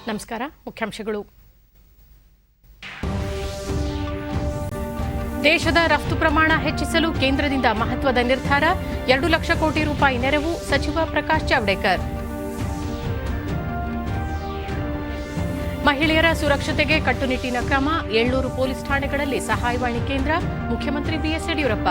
ನಮಸ್ಕಾರ. ಮುಖ್ಯಾಂಶಗಳು. ದೇಶದ ರಫ್ತು ಪ್ರಮಾಣ ಹೆಚ್ಚಿಸಲು ಕೇಂದ್ರದಿಂದ ಮಹತ್ವದ ನಿರ್ಧಾರ. 2 ಲಕ್ಷ ಕೋಟಿ ರೂಪಾಯಿ ನೆರವು. ಸಚಿವ ಪ್ರಕಾಶ್ ಜಾವಡೇಕರ್. ಮಹಿಳೆಯರ ಸುರಕ್ಷತೆಗೆ ಕಟ್ಟುನಿಟ್ಟಿನ ಕ್ರಮ. 700 ಪೊಲೀಸ್ ಠಾಣೆಗಳಲ್ಲಿ ಸಹಾಯವಾಣಿ ಕೇಂದ್ರ. ಮುಖ್ಯಮಂತ್ರಿ ಬಿಎಸ್ ಯಡಿಯೂರಪ್ಪ.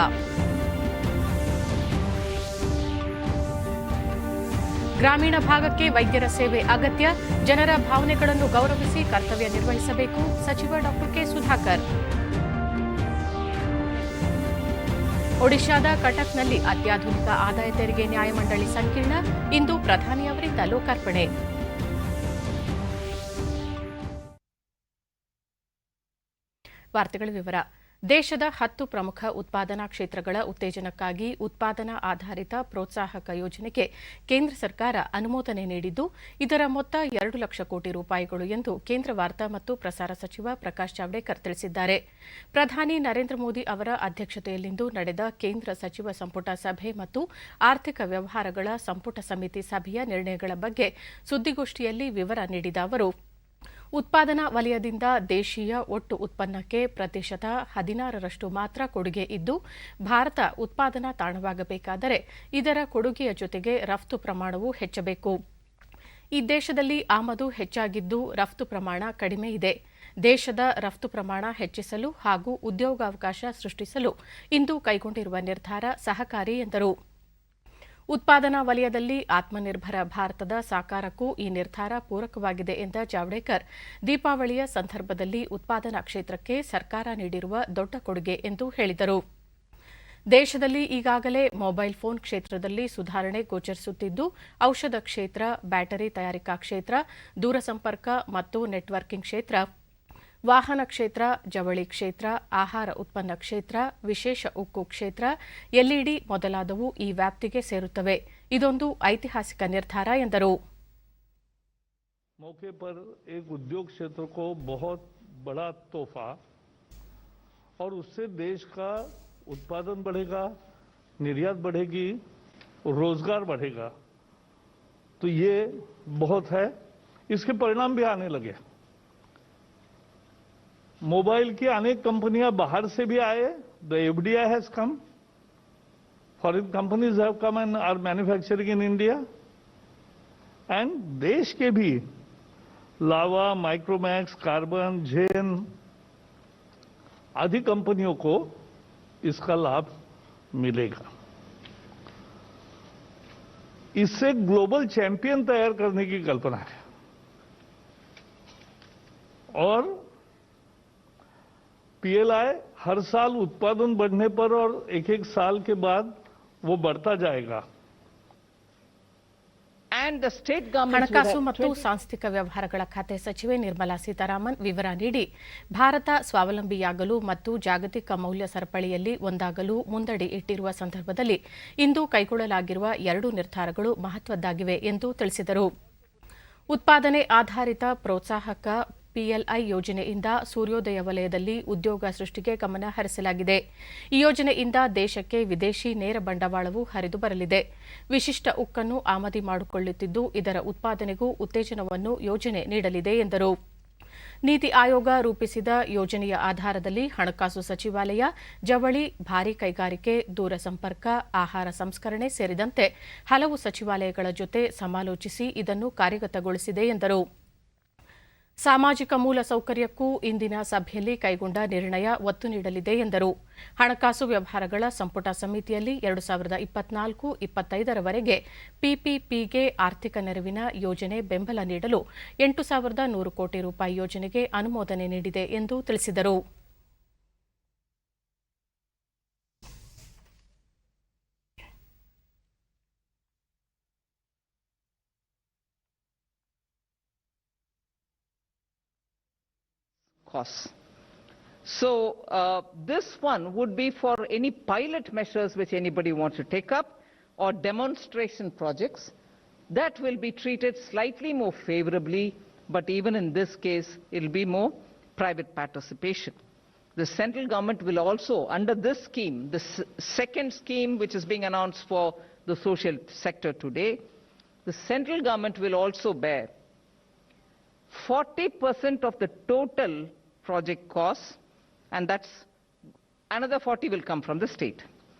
ಗ್ರಾಮೀಣ ಭಾಗಕ್ಕೆ ವೈದ್ಯರ ಸೇವೆ ಅಗತ್ಯ. ಜನರ ಭಾವನೆಗಳನ್ನು ಗೌರವಿಸಿ ಕರ್ತವ್ಯ ನಿರ್ವಹಿಸಬೇಕು. ಸಚಿವ ಡಾ ಕೆ ಸುಧಾಕರ್. ಒಡಿಶಾದ ಕಟಕ್ನಲ್ಲಿ ಅತ್ಯಾಧುನಿಕ ಆದಾಯ ತೆರಿಗೆ ನ್ಯಾಯಮಂಡಳಿ ಸಂಕೀರ್ಣ. ಇಂದು ಪ್ರಧಾನಿ ಅವರಿಂದ ಲೋಕಾರ್ಪಣೆ. ವಾರ್ತೆಗಳ ವಿವರ. ದೇಶದ 10 ಪ್ರಮುಖ ಉತ್ಪಾದನಾ ಕ್ಷೇತ್ರಗಳ ಉತ್ತೇಜನಕ್ಕಾಗಿ ಉತ್ಪಾದನಾ ಆಧಾರಿತ ಪ್ರೋತ್ಸಾಹಕ ಯೋಜನೆಗೆ ಕೇಂದ್ರ ಸರ್ಕಾರ ಅನುಮೋದನೆ ನೀಡಿದ್ದು, ಇದರ ಮೊತ್ತ 2 ಲಕ್ಷ ಕೋಟಿ ರೂಪಾಯಿಗಳು ಎಂದು ಕೇಂದ್ರ ವಾರ್ತಾ ಮತ್ತು ಪ್ರಸಾರ ಸಚಿವ ಪ್ರಕಾಶ್ ಜಾವಡೇಕರ್ ತಿಳಿಸಿದ್ದಾರೆ. ಪ್ರಧಾನಿ ನರೇಂದ್ರ ಮೋದಿ ಅವರ ಅಧ್ಯಕ್ಷತೆಯಲ್ಲಿಂದು ನಡೆದ ಕೇಂದ್ರ ಸಚಿವ ಸಂಪುಟ ಸಭೆ ಮತ್ತು ಆರ್ಥಿಕ ವ್ಯವಹಾರಗಳ ಸಂಪುಟ ಸಮಿತಿ ಸಭೆಯ ನಿರ್ಣಯಗಳ ಬಗ್ಗೆ ಸುದ್ದಿಗೋಷ್ಠಿಯಲ್ಲಿ ವಿವರ ನೀಡಿದ ಅವರು, ಉತ್ಪಾದನಾ ವಲಯದಿಂದ ದೇಶೀಯ ಒಟ್ಟು ಉತ್ಪನ್ನಕ್ಕೆ ಪ್ರತಿಶತ 16ರಷ್ಟು ಮಾತ್ರ ಕೊಡುಗೆ ಇದ್ದು, ಭಾರತ ಉತ್ಪಾದನಾ ತಾಣವಾಗಬೇಕಾದರೆ ಇದರ ಕೊಡುಗೆಯ ಜೊತೆಗೆ ರಫ್ತು ಪ್ರಮಾಣವೂ ಹೆಚ್ಚಬೇಕು. ಈ ದೇಶದಲ್ಲಿ ಆಮದು ಹೆಚ್ಚಾಗಿದ್ದು, ರಫ್ತು ಪ್ರಮಾಣ ಕಡಿಮೆ ಇದೆ. ದೇಶದ ರಫ್ತು ಪ್ರಮಾಣ ಹೆಚ್ಚಿಸಲು ಹಾಗೂ ಉದ್ಯೋಗಾವಕಾಶ ಸೃಷ್ಟಿಸಲು ಇಂದು ಕೈಗೊಂಡಿರುವ ನಿರ್ಧಾರ ಸಹಕಾರಿ ಎಂದರು. ಉತ್ಪಾದನಾ ವಲಯದಲ್ಲಿ ಆತ್ಮನಿರ್ಭರ ಭಾರತದ ಸಾಕಾರಕ್ಕೂ ಈ ನಿರ್ಧಾರ ಪೂರಕವಾಗಿದೆ ಎಂದ ಜಾವಡೇಕರ್, ದೀಪಾವಳಿಯ ಸಂದರ್ಭದಲ್ಲಿ ಉತ್ಪಾದನಾ ಕ್ಷೇತ್ರಕ್ಕೆ ಸರ್ಕಾರ ನೀಡಿರುವ ದೊಡ್ಡ ಕೊಡುಗೆ ಎಂದು ಹೇಳಿದರು. ದೇಶದಲ್ಲಿ ಈಗಾಗಲೇ ಮೊಬೈಲ್ ಫೋನ್ ಕ್ಷೇತ್ರದಲ್ಲಿ ಸುಧಾರಣೆ ಗೋಚರಿಸುತ್ತಿದ್ದು, ಔಷಧ ಕ್ಷೇತ್ರ, ಬ್ಯಾಟರಿ ತಯಾರಿಕಾ ಕ್ಷೇತ್ರ, ದೂರಸಂಪರ್ಕ ಮತ್ತು ನೆಟ್ವರ್ಕಿಂಗ್ ಕ್ಷೇತ್ರ, ವಾಹನ ಕ್ಷೇತ್ರ, ಜವಳಿ ಕ್ಷೇತ್ರ, ಆಹಾರ ಉತ್ಪನ್ನ ಕ್ಷೇತ್ರ, ವಿಶೇಷ ಉಕ್ಕು ಕ್ಷೇತ್ರ, ಎಲ್ಇಡಿ ಮೊದಲಾದವು ಈ ವ್ಯಾಪ್ತಿಗೆ ಸೇರುತ್ತವೆ. ಇದೊಂದು ಐತಿಹಾಸಿಕ ನಿರ್ಧಾರ ಎಂದರು. मौके पर एक उद्योग क्षेत्र को बहुत बड़ा तोहफा और उससे देश का उत्पादन बढ़ेगा, निर्यात बढ़ेगी, रोजगार बढ़ेगा. तो ये बहुत है. इसके परिणाम भी आने लगे. मोबाइल की अनेक कंपनियां बाहर से भी आए. The FDI has come. Foreign companies have come and are manufacturing in India. And देश के भी लावा, माइक्रोमैक्स, कार्बन, जेन आदि कंपनियों को इसका लाभ मिलेगा. इससे ग्लोबल चैंपियन तैयार करने की कल्पना है. और पीएलआई हर साल उत्पादन बढ़ने पर और एक साल के बाद वो बढ़ता जाएगा. ಹಣಕಾಸು ಮತ್ತು ಸಾಂಸ್ಥಿಕ ವ್ಯವಹಾರಗಳ ಖಾತೆ ಸಚಿವೆ ನಿರ್ಮಲಾ ಸೀತಾರಾಮನ್ ವಿವರ ನೀಡಿ, ಭಾರತ ಸ್ವಾವಲಂಬಿಯಾಗಲು ಮತ್ತು ಜಾಗತಿಕ ಮೌಲ್ಯ ಸರಪಳಿಯಲ್ಲಿ ಒಂದಾಗಲು ಮುಂದಡಿ ಇಟ್ಟಿರುವ ಸಂದರ್ಭದಲ್ಲಿ ಇಂದು ಕೈಗೊಳ್ಳಲಾಗಿರುವ 2 ನಿರ್ಧಾರಗಳು ಮಹತ್ವದ್ದಾಗಿವೆ ಎಂದು ತಿಳಿಸಿದರು. ಉತ್ಪಾದನೆ ಆಧಾರಿತ ಪ್ರೋತ್ಸಾಹಕ ಪಿಎಲ್ಐ ಯೋಜನೆಯಿಂದ ಸೂರ್ಯೋದಯ ವಲಯದಲ್ಲಿ ಉದ್ಯೋಗ ಸೃಷ್ಟಿಗೆ ಗಮನ ಹರಿಸಲಾಗಿದೆ. ಈ ಯೋಜನೆಯಿಂದ ದೇಶಕ್ಕೆ ವಿದೇಶಿ ನೇರ ಬಂಡವಾಳವೂ ಹರಿದು ಬರಲಿದೆ. ವಿಶಿಷ್ಟ ಉಕ್ಕನ್ನು ಆಮದು ಮಾಡಿಕೊಳ್ಳುತ್ತಿದ್ದು, ಇದರ ಉತ್ಪಾದನೆಗೂ ಉತ್ತೇಜನವನ್ನು ಯೋಜನೆ ನೀಡಲಿದೆ ಎಂದರು. ನೀತಿ ಆಯೋಗ ರೂಪಿಸಿದ ಯೋಜನೆಯ ಆಧಾರದಲ್ಲಿ ಹಣಕಾಸು ಸಚಿವಾಲಯ ಜವಳಿ, ಭಾರೀ ಕೈಗಾರಿಕೆ, ದೂರಸಂಪರ್ಕ, ಆಹಾರ ಸಂಸ್ಕರಣೆ ಸೇರಿದಂತೆ ಹಲವು ಸಚಿವಾಲಯಗಳ ಜೊತೆ ಸಮಾಲೋಚಿಸಿ ಇದನ್ನು ಕಾರ್ಯಗತಗೊಳಿಸಿದೆ ಎಂದರು. ಸಾಮಾಜಿಕ ಮೂಲ ಸೌಕರ್ಯಕ್ಕೂ ಇಂದಿನ ಸಭೆಯಲ್ಲಿ ಕೈಗೊಂಡ ನಿರ್ಣಯ ಒತ್ತು ನೀಡಲಿದೆ ಎಂದರು. ಹಣಕಾಸು ವ್ಯವಹಾರಗಳ ಸಂಪುಟ ಸಮಿತಿಯಲ್ಲಿ 2024-25ರವರೆಗೆ ಪಿಪಿಪಿಗೆ ಆರ್ಥಿಕ ನೆರವಿನ ಯೋಜನೆ ಬೆಂಬಲ ನೀಡಲು 8,100 ಕೋಟಿ ರೂಪಾಯಿ ಯೋಜನೆಗೆ ಅನುಮೋದನೆ ನೀಡಿದೆ ಎಂದು ತಿಳಿಸಿದರು. costs. So this one would be for any pilot measures which anybody wants to take up or demonstration projects. That will be treated slightly more favorably, but even in this case, it will be more private participation. The central government will also, under this scheme, the second scheme which is being announced for the social sector today, the central government will also bear 40% of the total project costs, and that's another 40 will come from the state.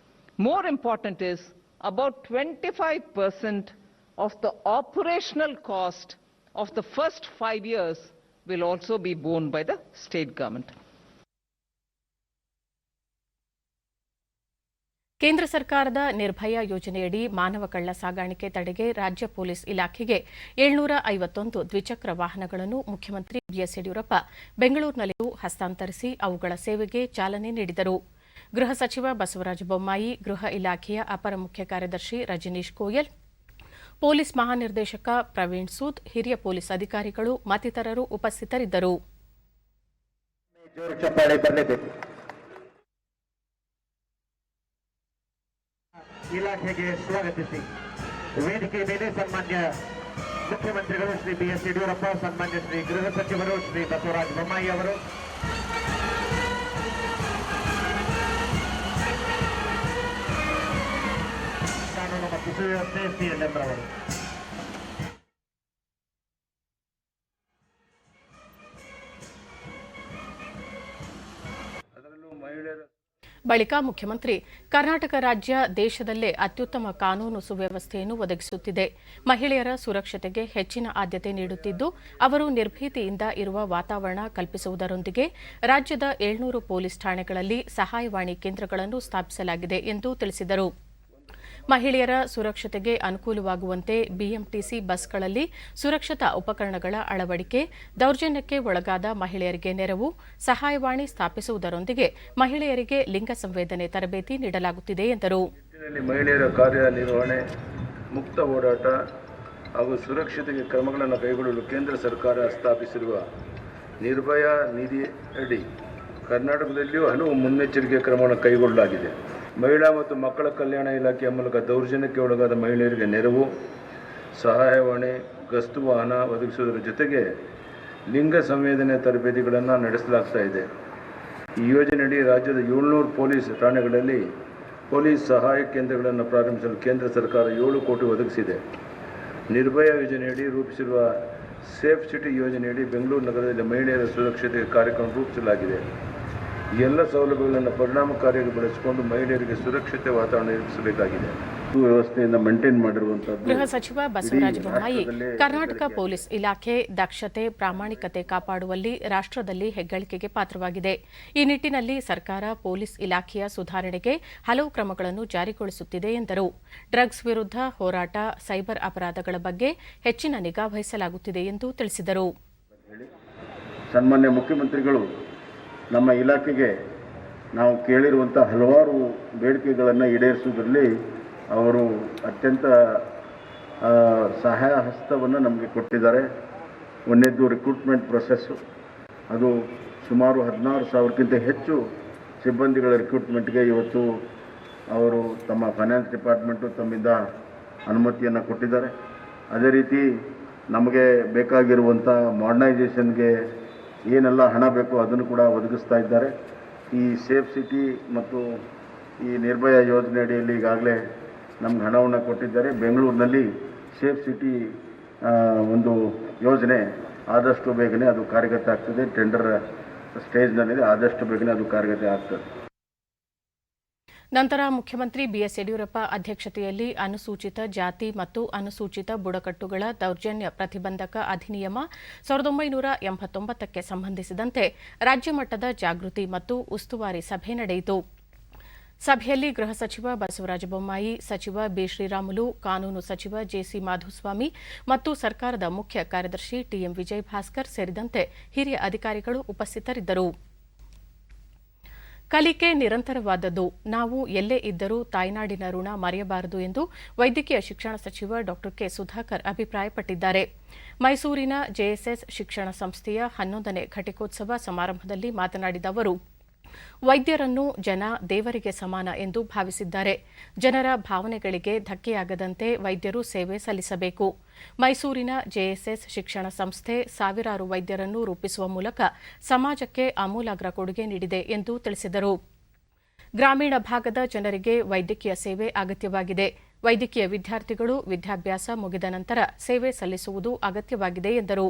More important is about 25% of the operational cost of the first 5 years will also be borne by the state government. ಕೇಂದ್ರ ಸರ್ಕಾರದ ನಿರ್ಭಯ ಯೋಜನೆಯಡಿ ಮಾನವ ಕಳ್ಳ ಸಾಗಾಣಿಕೆ ತಡೆಗೆ ರಾಜ್ಯ police ಇಲಾಖೆಗೆ 751 ದ್ವಿಚಕ್ರ ವಾಹನಗಳನ್ನು ಮುಖ್ಯಮಂತ್ರಿ ಬಿಎಸ್ ಯಡಿಯೂರಪ್ಪ ಬೆಂಗಳೂರಿನಲ್ಲಿಂದು ಹಸ್ತಾಂತರಿಸಿ ಅವುಗಳ ಸೇವೆಗೆ ಚಾಲನೆ ನೀಡಿದರು. ಗೃಹ ಸಚಿವ ಬಸವರಾಜ ಬೊಮ್ಮಾಯಿ, ಗೃಹ ಇಲಾಖೆಯ ಅಪರ ಮುಖ್ಯ ಕಾರ್ಯದರ್ಶಿ ರಜನೀಶ್ ಗೋಯಲ್, ಪೊಲೀಸ್ ಮಹಾನಿರ್ದೇಶಕ ಪ್ರವೀಣ್ ಸೂದ್, ಹಿರಿಯ ಪೊಲೀಸ್ ಅಧಿಕಾರಿಗಳು ಮತ್ತಿತರರು ಉಪಸ್ಥಿತರಿದ್ದರು. ಇಲಾಖೆಗೆ ಸ್ವಾಗತಿಸಿ ವೇದಿಕೆ ಮೇಲೆ ಸನ್ಮಾನ್ಯ ಮುಖ್ಯಮಂತ್ರಿಗಳು ಶ್ರೀ ಬಿಎಸ್ ಯಡಿಯೂರಪ್ಪ, ಸನ್ಮಾನ್ಯ ಶ್ರೀ ಗೃಹ ಸಚಿವರು ಶ್ರೀ ಬಸವರಾಜ ಬೊಮ್ಮಾಯಿ ಅವರು, ಕಾನೂನು ಮತ್ತು ಸುವ್ಯವಸ್ಥೆ ಸಿಎಲ್ಎಂ ರವರು. ಬಳಿಕ ಮುಖ್ಯಮಂತ್ರಿ ಕರ್ನಾಟಕ ರಾಜ್ಯ ದೇಶದಲ್ಲೇ ಅತ್ಯುತ್ತಮ ಕಾನೂನು ಸುವ್ಯವಸ್ಥೆಯನ್ನು ಒದಗಿಸುತ್ತಿದೆ, ಮಹಿಳೆಯರ ಸುರಕ್ಷತೆಗೆ ಹೆಚ್ಚಿನ ಆದ್ಯತೆ ನೀಡುತ್ತಿದ್ದು ಅವರು ನಿರ್ಭೀತಿಯಿಂದ ಇರುವ ವಾತಾವರಣ ಕಲ್ಪಿಸುವುದರೊಂದಿಗೆ ರಾಜ್ಯದ 700 ಪೊಲೀಸ್ ಠಾಣೆಗಳಲ್ಲಿ ಸಹಾಯವಾಣಿ ಕೇಂದ್ರಗಳನ್ನು ಸ್ಥಾಪಿಸಲಾಗಿದೆ ಎಂದು ತಿಳಿಸಿದರು. ಮಹಿಳೆಯರ ಸುರಕ್ಷತೆಗೆ ಅನುಕೂಲವಾಗುವಂತೆ ಬಿಎಂಟಿಸಿ ಬಸ್ಗಳಲ್ಲಿ ಸುರಕ್ಷತಾ ಉಪಕರಣಗಳ ಅಳವಡಿಕೆ, ದೌರ್ಜನ್ಯಕ್ಕೆ ಒಳಗಾದ ಮಹಿಳೆಯರಿಗೆ ನೆರವು, ಸಹಾಯವಾಣಿ ಸ್ಥಾಪಿಸುವುದರೊಂದಿಗೆ ಮಹಿಳೆಯರಿಗೆ ಲಿಂಗ ಸಂವೇದನೆ ತರಬೇತಿ ನೀಡಲಾಗುತ್ತಿದೆ ಎಂದರು. ಮಹಿಳೆಯರ ಕಾರ್ಯನಿರ್ವಹಣೆ, ಮುಕ್ತ ಓಡಾಟ ಹಾಗೂ ಸುರಕ್ಷತೆಗೆ ಕ್ರಮಗಳನ್ನು ಕೈಗೊಳ್ಳಲು ಕೇಂದ್ರ ಸರ್ಕಾರ ಸ್ಥಾಪಿಸಿರುವ ನಿರ್ಭಯ ನಿಧಿ ಅಡಿ ಕರ್ನಾಟಕದಲ್ಲಿಯೂ ಹಲವು ಮುನ್ನೆಚ್ಚರಿಕೆ ಕ್ರಮಗಳನ್ನು ಕೈಗೊಳ್ಳಲಾಗಿದೆ. ಮಹಿಳಾ ಮತ್ತು ಮಕ್ಕಳ ಕಲ್ಯಾಣ ಇಲಾಖೆಯ ಮೂಲಕ ದೌರ್ಜನ್ಯಕ್ಕೆ ಒಳಗಾದ ಮಹಿಳೆಯರಿಗೆ ನೆರವು, ಸಹಾಯವಾಣಿ, ಗಸ್ತು ವಾಹನ ಒದಗಿಸುವುದರ ಜೊತೆಗೆ ಲಿಂಗ ಸಂವೇದನೆ ತರಬೇತಿಗಳನ್ನು ನಡೆಸಲಾಗ್ತಾ ಇದೆ. ಈ ಯೋಜನೆಯಡಿ ರಾಜ್ಯದ 700 ಪೊಲೀಸ್ ಠಾಣೆಗಳಲ್ಲಿ ಪೊಲೀಸ್ ಸಹಾಯ ಕೇಂದ್ರಗಳನ್ನು ಪ್ರಾರಂಭಿಸಲು ಕೇಂದ್ರ ಸರ್ಕಾರ 7 ಕೋಟಿ ಒದಗಿಸಿದೆ. ನಿರ್ಭಯ ಯೋಜನೆಯಡಿ ರೂಪಿಸಿರುವ ಸೇಫ್ ಸಿಟಿ ಯೋಜನೆಯಡಿ ಬೆಂಗಳೂರು ನಗರದಲ್ಲಿ ಮಹಿಳೆಯರ ಸುರಕ್ಷತೆಗೆ ಕಾರ್ಯಕ್ರಮ ರೂಪಿಸಲಾಗಿದೆ. ಈ ಎಲ್ಲ ಸೌಲಭ್ಯಗಳನ್ನು ಪರಿಣಾಮಕಾರಿಯಾಗಿ ಬಳಸಿಕೊಂಡು ಮಹಿಳೆಯರಿಗೆ ಸುರಕ್ಷತೆ ವಾತಾವರಣ ನಿರ್ಮಿಸಬೇಕಾಗಿದೆ. ವ್ಯವಸ್ಥೆಯಿಂದ ಮೇಂಟೈನ್ ಮಾಡಿರುವಂತದ್ದು. ಗೃಹ ಸಚಿವ ಬಸವರಾಜ ಬೊಮ್ಮಾಯಿ, ಕರ್ನಾಟಕ ಪೊಲೀಸ್ ಇಲಾಖೆ ದಕ್ಷತೆ, ಪ್ರಾಮಾಣಿಕತೆ ಕಾಪಾಡುವಲ್ಲಿ ರಾಷ್ಟ್ರದಲ್ಲಿ ಹೆಗ್ಗಳಿಕೆಗೆ ಪಾತ್ರವಾಗಿದೆ. ಈ ನಿಟ್ಟಿನಲ್ಲಿ ಸರ್ಕಾರ ಪೊಲೀಸ್ ಇಲಾಖೆಯ ಸುಧಾರಣೆಗೆ ಹಲವು ಕ್ರಮಗಳನ್ನು ಜಾರಿಗೊಳಿಸುತ್ತಿದೆ ಎಂದರು. ಡ್ರಗ್ಸ್ ವಿರುದ್ಧ ಹೋರಾಟ, ಸೈಬರ್ ಅಪರಾಧಗಳ ಬಗ್ಗೆ ಹೆಚ್ಚಿನ ನಿಗಾ ವಹಿಸಲಾಗುತ್ತಿದೆ ಎಂದು ತಿಳಿಸಿದರು. ಸನ್ಮಾನ್ಯ ಮುಖ್ಯಮಂತ್ರಿಗಳು ನಮ್ಮ ಇಲಾಖೆಗೆ ನಾವು ಕೇಳಿರುವಂಥ ಹಲವಾರು ಬೇಡಿಕೆಗಳನ್ನು ಈಡೇರಿಸುವುದರಲ್ಲಿ ಅವರು ಅತ್ಯಂತ ಸಹಾಯ ಹಸ್ತವನ್ನು ನಮಗೆ ಕೊಟ್ಟಿದ್ದಾರೆ. ಒಂದನೇದು ರಿಕ್ರೂಟ್ಮೆಂಟ್ ಪ್ರೊಸೆಸ್ಸು, ಅದು ಸುಮಾರು 16,000ಕ್ಕಿಂತ ಹೆಚ್ಚು ಸಿಬ್ಬಂದಿಗಳ ರಿಕ್ರೂಟ್ಮೆಂಟ್ಗೆ ಇವತ್ತು ಅವರು ತಮ್ಮ ಫೈನಾನ್ಸ್ ಡಿಪಾರ್ಟ್ಮೆಂಟು ತಮ್ಮಿಂದ ಅನುಮತಿಯನ್ನು ಕೊಟ್ಟಿದ್ದಾರೆ. ಅದೇ ರೀತಿ ನಮಗೆ ಬೇಕಾಗಿರುವಂಥ ಮಾಡರ್ನೈಸೇಷನ್ಗೆ ಏನೆಲ್ಲ ಹಣ ಬೇಕೋ ಅದನ್ನು ಕೂಡ ಒದಗಿಸ್ತಾ ಇದ್ದಾರೆ. ಈ ಸೇಫ್ ಸಿಟಿ ಮತ್ತು ಈ ನಿರ್ಭಯ ಯೋಜನೆ ಅಡಿಯಲ್ಲಿ ಈಗಾಗಲೇ ನಮ್ಗೆ ಹಣವನ್ನು ಕೊಟ್ಟಿದ್ದಾರೆ. ಬೆಂಗಳೂರಿನಲ್ಲಿ ಸೇಫ್ ಸಿಟಿ ಒಂದು ಯೋಜನೆ ಆದಷ್ಟು ಬೇಗನೆ ಅದು ಕಾರ್ಯಗತ ಆಗ್ತದೆ. ಟೆಂಡರ್ ಸ್ಟೇಜ್ನಲ್ಲಿದೆ, ಆದಷ್ಟು ಬೇಗನೆ ಅದು ಕಾರ್ಯಗತ ಆಗ್ತದೆ. ನಂತರ ಮುಖ್ಯಮಂತ್ರಿ ಬಿಎಸ್ ಯಡಿಯೂರಪ್ಪ ಅಧ್ಯಕ್ಷತೆಯಲ್ಲಿ ಅನುಸೂಚಿತ ಜಾತಿ ಮತ್ತು ಅನುಸೂಚಿತ ಬುಡಕಟ್ಟುಗಳ ದೌರ್ಜನ್ಯ ಪ್ರತಿಬಂಧಕ ಅಧಿನಿಯಮ 1989ಕ್ಕೆ ಸಂಬಂಧಿಸಿದಂತೆ ರಾಜ್ಯ ಮಟ್ಟದ ಜಾಗೃತಿ ಮತ್ತು ಉಸ್ತುವಾರಿ ಸಭೆ ನಡೆಯಿತು. ಸಭೆಯಲ್ಲಿ ಗೃಹ ಸಚಿವ ಬಸವರಾಜ ಬೊಮ್ಮಾಯಿ, ಸಚಿವ ಬಿ ಶ್ರೀರಾಮುಲು, ಕಾನೂನು ಸಚಿವ ಜೆಸಿ ಮಾಧುಸ್ವಾಮಿ ಮತ್ತು ಸರ್ಕಾರದ ಮುಖ್ಯ ಕಾರ್ಯದರ್ಶಿ ಟಿಎಂ ವಿಜಯ್ ಭಾಸ್ಕರ್ ಸೇರಿದಂತೆ ಹಿರಿಯ ಅಧಿಕಾರಿಗಳು ಉಪಸ್ಥಿತರಿದ್ದರು. ಕಲಿಕೆ ನಿರಂತರವಾದದ್ದು, ನಾವು ಎಲ್ಲೇ ಇದ್ದರೂ ತಾಯ್ನಾಡಿನ ಋಣ ಮರೆಯಬಾರದು ಎಂದು ವೈದ್ಯಕೀಯ ಶಿಕ್ಷಣ ಸಚಿವ ಡಾ ಕೆ ಸುಧಾಕರ್ ಅಭಿಪ್ರಾಯಪಟ್ಟಿದ್ದಾರೆ. ಮೈಸೂರಿನ ಜೆಎಸ್ಎಸ್ ಶಿಕ್ಷಣ ಸಂಸ್ಥೆಯ 11ನೇ ಘಟಿಕೋತ್ಸವ ಸಮಾರಂಭದಲ್ಲಿ ಮಾತನಾಡಿದ ಅವರು, ವೈದ್ಯರನ್ನು ಜನ ದೇವರಿಗೆ ಸಮಾನ ಎಂದು ಭಾವಿಸಿದ್ದಾರೆ. ಜನರ ಭಾವನೆಗಳಿಗೆ ಧಕ್ಕೆಯಾಗದಂತೆ ವೈದ್ಯರು ಸೇವೆ ಸಲ್ಲಿಸಬೇಕು. ಮೈಸೂರಿನ ಜೆಎಸ್ಎಸ್ ಶಿಕ್ಷಣ ಸಂಸ್ಥೆ ಸಾವಿರಾರು ವೈದ್ಯರನ್ನು ರೂಪಿಸುವ ಮೂಲಕ ಸಮಾಜಕ್ಕೆ ಆಮೂಲಾಗ್ರ ಕೊಡುಗೆ ನೀಡಿದೆ ಎಂದು ತಿಳಿಸಿದರು. ಗ್ರಾಮೀಣ ಭಾಗದ ಜನರಿಗೆ ವೈದ್ಯಕೀಯ ಸೇವೆ ಅಗತ್ಯವಾಗಿದೆ. ವೈದ್ಯಕೀಯ ವಿದ್ಯಾರ್ಥಿಗಳು ವಿದ್ಯಾಭ್ಯಾಸ ಮುಗಿದ ನಂತರ ಸೇವೆ ಸಲ್ಲಿಸುವುದು ಅಗತ್ಯವಾಗಿದೆ ಎಂದರು.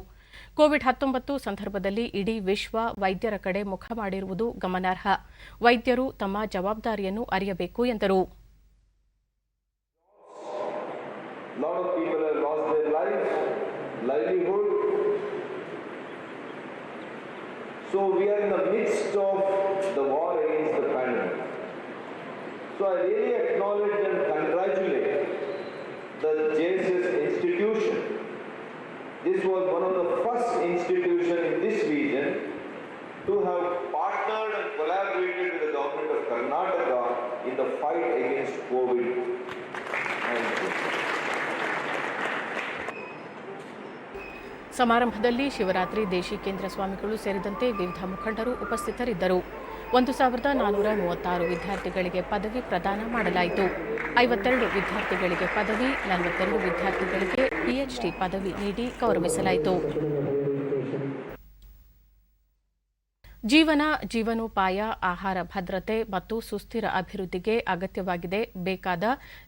ಕೋವಿಡ್-19 ಸಂದರ್ಭದಲ್ಲಿ ಇಡೀ ವಿಶ್ವ ವೈದ್ಯರ ಕಡೆ ಮುಖ ಮಾಡಿರುವುದು ಗಮನಾರ್ಹ. ವೈದ್ಯರು ತಮ್ಮ ಜವಾಬ್ದಾರಿಯನ್ನು ಅರಿಯಬೇಕು ಎಂದರು. Lot of people have lost their life, livelihood. So we are in the midst of the war against the pandemic. So I really acknowledge and congratulate the JSS institution. This was one of the first institutions in this region to have partnered and collaborated with the government of Karnataka in the fight against COVID-19. ಸಮಾರಂಭದಲ್ಲಿ ಶಿವರಾತ್ರಿ ದೇಶಿಕೇಂದ್ರ ಸ್ವಾಮಿಗಳು ಸೇರಿದಂತೆ ವಿವಿಧ ಮುಖಂಡರು ಉಪಸ್ಥಿತರಿದ್ದರು. 1436 ವಿದ್ಯಾರ್ಥಿಗಳಿಗೆ ಪದವಿ ಪ್ರದಾನ ಮಾಡಲಾಯಿತು. 52 ವಿದ್ಯಾರ್ಥಿಗಳಿಗೆ ಪದವಿ, 42 ವಿದ್ಯಾರ್ಥಿಗಳಿಗೆ ಪಿಎಚ್ಡಿ ಪದವಿ ನೀಡಿ ಗೌರವಿಸಲಾಯಿತು. ಜೀವನೋಪಾಯ, ಆಹಾರ ಭದ್ರತೆ ಮತ್ತು ಸುಸ್ಥಿರ ಅಭಿವೃದ್ಧಿಗೆ ಅಗತ್ಯವಾಗಿದೆ ಬೇಕಾದ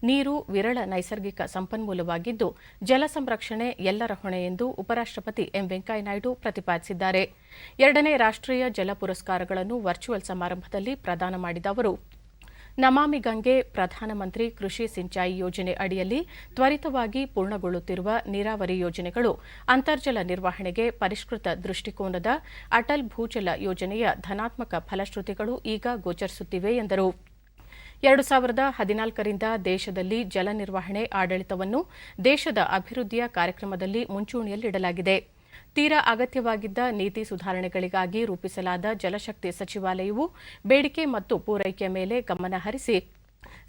ನೀರು ವಿರಳ ನೈಸರ್ಗಿಕ ಸಂಪನ್ಮೂಲವಾಗಿದ್ದು, ಜಲ ಸಂರಕ್ಷಣೆ ಎಲ್ಲರ ಹೊಣೆ ಎಂದು ಉಪರಾಷ್ಟ್ರಪತಿ ಎಂ ವೆಂಕಯ್ಯನಾಯ್ಡು ಪ್ರತಿಪಾದಿಸಿದ್ದಾರೆ. 2ನೇ ರಾಷ್ಟ್ರೀಯ ಜಲ ಪುರಸ್ಕಾರಗಳನ್ನು ವರ್ಚುವಲ್ ಸಮಾರಂಭದಲ್ಲಿ ಪ್ರದಾನ ಮಾಡಿದ ಅವರು, ನಮಾಮಿ ಗಂಗೆ ಪ್ರಧಾನಮಂತ್ರಿ ಕೃಷಿ ಸಿಂಚಾಯಿ ಯೋಜನೆ ಅಡಿಯಲ್ಲಿ ತ್ವರಿತವಾಗಿ ಪೂರ್ಣಗೊಳ್ಳುತ್ತಿರುವ ನೀರಾವರಿ ಯೋಜನೆಗಳು, ಅಂತರ್ಜಲ ನಿರ್ವಹಣೆಗೆ ಪರಿಷ್ಕೃತ ದೃಷ್ಟಿಕೋನದ ಅಟಲ್ ಭೂಜಲ ಯೋಜನೆಯ ಧನಾತ್ಮಕ ಫಲಶ್ರುತಿಗಳು ಈಗ ಗೋಚರಿಸುತ್ತಿವೆ ಎಂದರು. 2014ರಿಂದ ದೇಶದಲ್ಲಿ ಜಲ ನಿರ್ವಹಣೆ ಆಡಳಿತವನ್ನು ದೇಶದ ಅಭಿವೃದ್ಧಿಯ ಕಾರ್ಯಕ್ರಮದಲ್ಲಿ ಮುಂಚೂಣಿಯಲ್ಲಿಡಲಾಗಿದೆ. ತೀರಾ ಅಗತ್ಯವಾಗಿದ್ದ ನೀತಿ ಸುಧಾರಣೆಗಳಿಗಾಗಿ ರೂಪಿಸಲಾದ ಜಲಶಕ್ತಿ ಸಚಿವಾಲಯವು ಬೇಡಿಕೆ ಮತ್ತು ಪೂರೈಕೆಯ ಮೇಲೆ ಗಮನ ಹರಿಸಿ